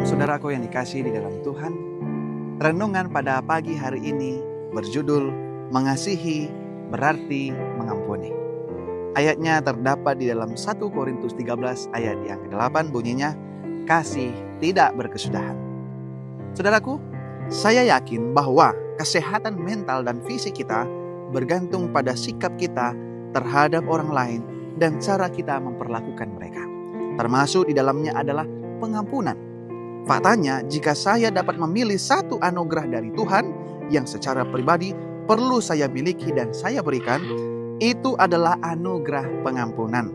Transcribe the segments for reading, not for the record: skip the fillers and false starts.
Shalom saudaraku yang dikasihi di dalam Tuhan. Renungan pada pagi hari ini berjudul Mengasihi berarti mengampuni. Ayatnya terdapat di dalam 1 Korintus 13 ayat yang ke-8 bunyinya, kasih tidak berkesudahan. Saudaraku, saya yakin bahwa kesehatan mental dan fisik kita bergantung pada sikap kita terhadap orang lain dan cara kita memperlakukan mereka. Termasuk di dalamnya adalah pengampunan. Faktanya, jika saya dapat memilih satu anugerah dari Tuhan yang secara pribadi perlu saya miliki dan saya berikan, itu adalah anugerah pengampunan,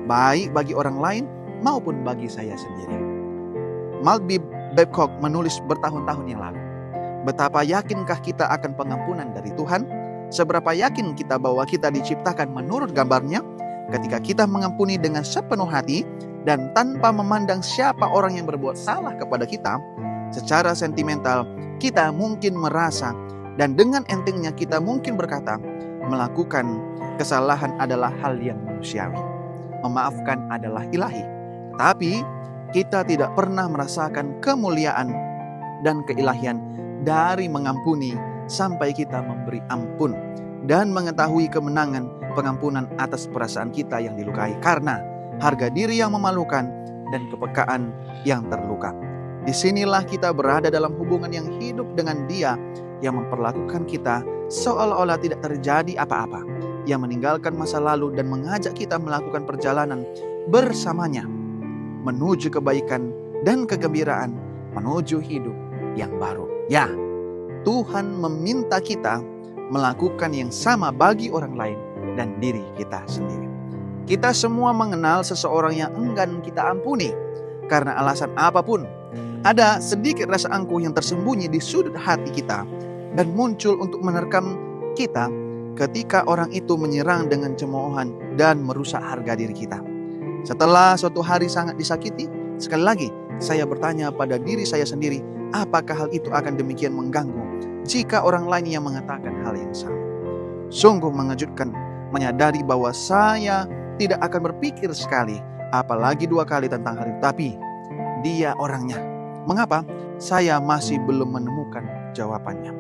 baik bagi orang lain maupun bagi saya sendiri. Maltby Babcock menulis bertahun-tahun yang lalu, betapa yakinkah kita akan pengampunan dari Tuhan? Seberapa yakin kita bahwa kita diciptakan menurut gambarnya? Ketika kita mengampuni dengan sepenuh hati dan tanpa memandang siapa orang yang berbuat salah kepada kita, secara sentimental kita mungkin merasa dan dengan entengnya kita mungkin berkata, melakukan kesalahan adalah hal yang manusiawi, memaafkan adalah ilahi. Tapi kita tidak pernah merasakan kemuliaan dan keilahian dari mengampuni sampai kita memberi ampun dan mengetahui kemenangan pengampunan atas perasaan kita yang dilukai karena harga diri yang memalukan dan kepekaan yang terluka. Disinilah kita berada dalam hubungan yang hidup dengan Dia yang memperlakukan kita seolah-olah tidak terjadi apa-apa, yang meninggalkan masa lalu dan mengajak kita melakukan perjalanan bersamanya menuju kebaikan dan kegembiraan, menuju hidup yang baru. Ya, Tuhan meminta kita melakukan yang sama bagi orang lain dan diri kita sendiri. Kita semua mengenal seseorang yang enggan kita ampuni karena alasan apapun. Ada sedikit rasa angkuh yang tersembunyi di sudut hati kita dan muncul untuk menerkam kita ketika orang itu menyerang dengan cemoohan dan merusak harga diri kita. Setelah suatu hari sangat disakiti, sekali lagi saya bertanya pada diri saya sendiri, apakah hal itu akan demikian mengganggu jika orang lain yang mengatakan hal yang sama? Sungguh mengejutkan menyadari bahwa saya tidak akan berpikir sekali, apalagi dua kali tentang hal itu. Tapi dia orangnya. Mengapa? Saya masih belum menemukan jawabannya.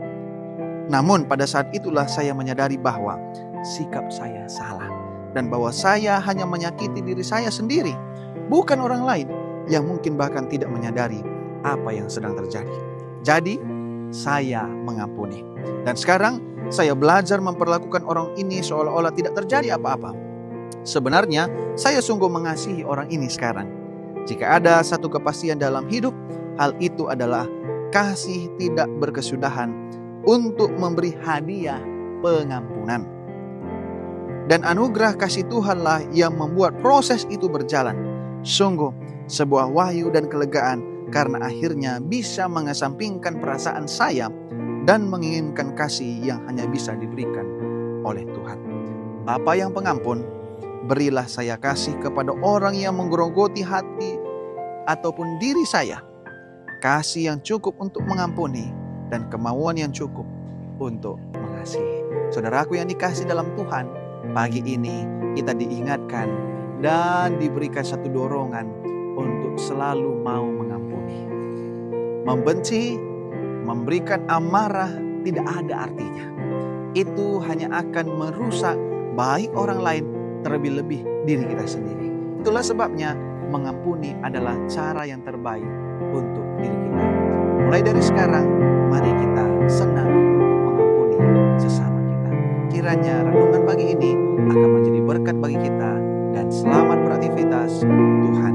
Namun pada saat itulah saya menyadari bahwa sikap saya salah. Dan bahwa saya hanya menyakiti diri saya sendiri, bukan orang lain yang mungkin bahkan tidak menyadari apa yang sedang terjadi. Jadi saya mengampuni. Dan sekarang saya belajar memperlakukan orang ini seolah-olah tidak terjadi apa-apa. Sebenarnya saya sungguh mengasihi orang ini sekarang. Jika ada satu kepastian dalam hidup, hal itu adalah kasih tidak berkesudahan untuk memberi hadiah pengampunan. Dan anugerah kasih Tuhanlah yang membuat proses itu berjalan. Sungguh sebuah wahyu dan kelegaan karena akhirnya bisa mengesampingkan perasaan saya dan menginginkan kasih yang hanya bisa diberikan oleh Tuhan. Bapa yang pengampun, berilah saya kasih kepada orang yang menggerogoti hati ataupun diri saya. Kasih yang cukup untuk mengampuni dan kemauan yang cukup untuk mengasihi. Saudaraku yang dikasihi dalam Tuhan, pagi ini kita diingatkan dan diberikan satu dorongan untuk selalu mau mengampuni. Membenci, memberikan amarah tidak ada artinya. Itu hanya akan merusak baik orang lain, terlebih-lebih diri kita sendiri. Itulah sebabnya mengampuni adalah cara yang terbaik untuk diri kita. Mulai dari sekarang, mari kita senang untuk mengampuni sesama kita. Kiranya renungan pagi ini akan menjadi berkat bagi kita dan selamat beraktivitas. Tuhan